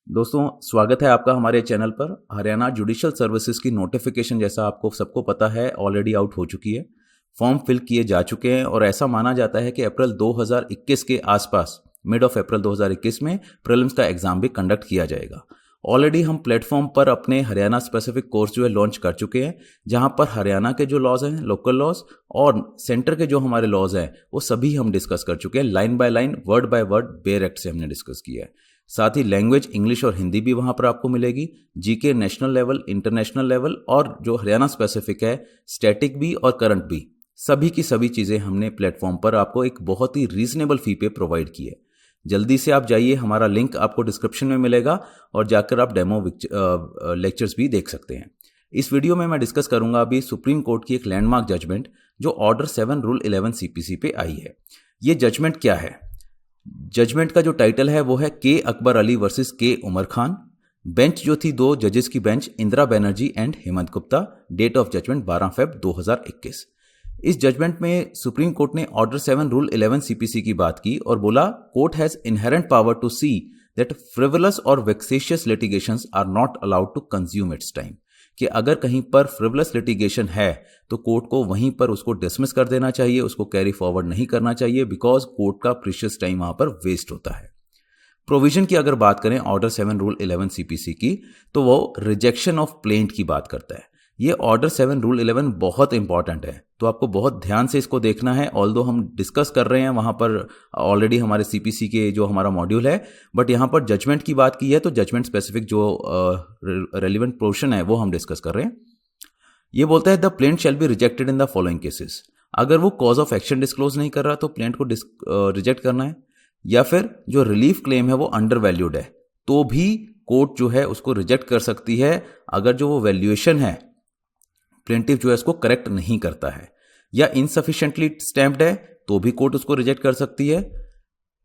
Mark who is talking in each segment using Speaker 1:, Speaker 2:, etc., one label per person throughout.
Speaker 1: दोस्तों, स्वागत है आपका हमारे चैनल पर। हरियाणा जुडिशियल सर्विसेज की नोटिफिकेशन जैसा आपको सबको पता है ऑलरेडी आउट हो चुकी है। फॉर्म फिल किए जा चुके हैं और ऐसा माना जाता है कि अप्रैल 2021 के आसपास, मिड ऑफ अप्रैल 2021 में प्रीलिम्स का एग्जाम भी कंडक्ट किया जाएगा। ऑलरेडी हम प्लेटफॉर्म पर अपने हरियाणा स्पेसिफिक कोर्स जो है लॉन्च कर चुके हैं, जहां पर हरियाणा के जो लॉज हैं, लोकल लॉज और सेंटर के जो हमारे लॉज हैं, वो सभी हम डिस्कस कर चुके हैं। Line by line, word by word, bare act से हमने डिस्कस किया है। साथ ही लैंग्वेज इंग्लिश और हिंदी भी वहां पर आपको मिलेगी। GK national level, international level और जो हरियाणा स्पेसिफिक है, स्टैटिक भी और करंट भी, सभी की सभी चीजें हमने प्लेटफॉर्म पर आपको एक बहुत ही रीजनेबल फी पे प्रोवाइड की है। जल्दी से आप जाइए, हमारा लिंक आपको डिस्क्रिप्शन में मिलेगा और जाकर आप डेमो लेक्चर्स भी देख सकते हैं। इस वीडियो में मैं डिस्कस करूंगा अभी सुप्रीम कोर्ट की एक लैंडमार्क जजमेंट जो ऑर्डर 7 रूल 11 सीपीसी पे आई है। ये जजमेंट क्या है? जजमेंट का जो टाइटल है वो है के अकबर अली वर्सेस के उमर खान। बेंच जो थी, 2 जजेस की bench, Indira Banerjee and Hemant Gupta. Date of judgment 12 Feb 2021। इस जजमेंट में सुप्रीम कोर्ट ने ऑर्डर 7 रूल 11 सीपीसी की बात की और बोला, court has inherent power to see that frivolous और vexatious litigations are not allowed to consume its time. कि अगर कहीं पर फ्रिवलस लिटिगेशन है तो कोर्ट को वहीं पर उसको डिसमिस कर देना चाहिए, उसको कैरी फॉरवर्ड नहीं करना चाहिए, बिकॉज कोर्ट का प्रीशियस टाइम वहां पर वेस्ट होता है। प्रोविजन की अगर बात करें ऑर्डर 7 रूल 11 सीपीसी की, तो वो रिजेक्शन ऑफ प्लेंट की बात करता है। ये ऑर्डर 7 रूल 11 बहुत इंपॉर्टेंट है, तो आपको बहुत ध्यान से इसको देखना है। ऑल्दो हम डिस्कस कर रहे हैं वहां पर ऑलरेडी हमारे सीपीसी के जो हमारा मॉड्यूल है, बट यहां पर जजमेंट की बात की है तो जजमेंट स्पेसिफिक जो रेलिवेंट पोर्शन है वो हम डिस्कस कर रहे हैं। ये बोलता है the plaint shall be rejected in the following cases. अगर वो कॉज ऑफ एक्शन डिस्क्लोज नहीं कर रहा तो प्लेंट को रिजेक्ट करना है, या फिर जो रिलीफ क्लेम है वो अंडर वैल्यूड है तो भी कोर्ट जो है उसको रिजेक्ट कर सकती है। अगर जो वो वैल्यूएशन है प्लेंटिफ जो है उसको करेक्ट नहीं करता है, या इनसफिशिएंटली स्टैम्प्ड है तो भी कोर्ट उसको रिजेक्ट कर सकती है,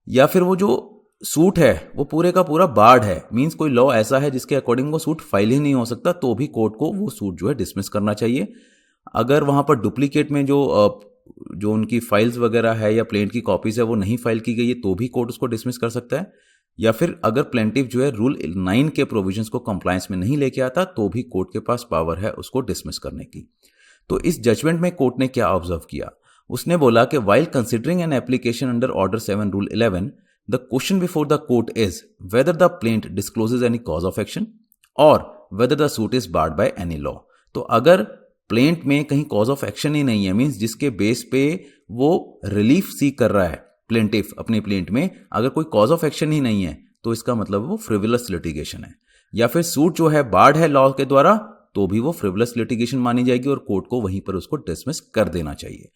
Speaker 1: या फिर वो जो सूट है वो पूरे का पूरा बार्ड है, मींस कोई लॉ ऐसा है जिसके अकॉर्डिंग वो सूट फाइल ही नहीं हो सकता, तो भी कोर्ट को वो सूट जो है डिसमिस करना चाहिए। अगर वहां पर डुप्लीकेट में जो उनकी फाइल्स वगैरह है या प्लेंट की कॉपीज है वो नहीं फाइल की गई है तो भी कोर्ट उसको डिसमिस कर सकता है। या फिर अगर प्लेंटिफ जो है रूल 9 के प्रोविजंस को कंप्लायंस में नहीं लेके आता तो भी कोर्ट के पास पावर है उसको डिसमिस करने की। तो इस जजमेंट में कोर्ट ने क्या ऑब्जर्व किया? उसने बोला कि while considering an application under order 7 rule 11, the question before the court is whether the plaint discloses any cause of action और whether the suit is barred by any law. तो अगर plaint में कहीं cause of action ही नहीं है, means जिसके base पे वो रिलीफ सीक कर रहा है प्लेंटिफ अपनी प्लेंट में, अगर कोई कॉज ऑफ एक्शन ही नहीं है तो इसका मतलब वो फ्रिवलस लिटिगेशन है। या फिर सूट जो है बार्ड है लॉ के द्वारा तो भी वो फ्रिवलस लिटिगेशन मानी जाएगी और कोर्ट को वहीं पर उसको डिसमिस कर देना चाहिए।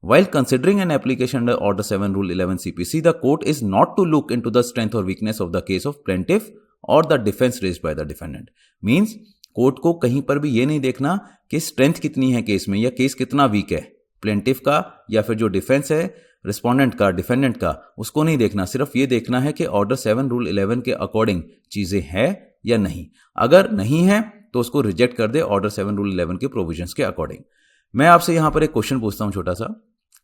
Speaker 1: While considering an application under Order 7 Rule 11 CPC, the court is not to look into the strength or weakness of the case of plaintiff or the defense raised by the defendant. Means court को कहीं पर भी ये नहीं देखना कि strength कितनी है केस में या केस कितना वीक है प्लेंटिफ का या फिर जो डिफेंस है रिस्पोंडेंट का, डिफेंडेंट का, उसको नहीं देखना। सिर्फ ये देखना है कि ऑर्डर 7 रूल 11 के अकॉर्डिंग चीजें हैं या नहीं। अगर नहीं है तो उसको रिजेक्ट कर दे ऑर्डर 7 रूल 11 के प्रोविजंस के अकॉर्डिंग। मैं आपसे यहां पर एक क्वेश्चन पूछता हूं छोटा सा,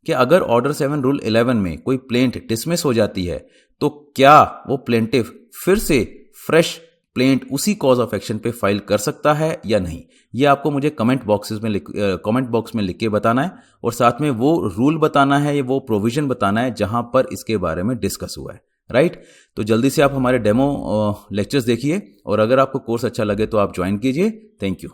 Speaker 1: कि अगर ऑर्डर 7 रूल 11 में कोई प्लेंट डिसमिस हो जाती है तो क्या वो प्लेंटिफ फिर से फ्रेश प्लेंट उसी कॉज ऑफ एक्शन पे फाइल कर सकता है या नहीं? ये आपको मुझे कमेंट बॉक्स में लिख के बताना है और साथ में वो रूल बताना है, वो प्रोविजन बताना है जहां पर इसके बारे में डिस्कस हुआ है, राइट? तो जल्दी से आप हमारे डेमो लेक्चर्स देखिए और अगर आपको कोर्स अच्छा लगे तो आप ज्वाइन कीजिए। Thank you.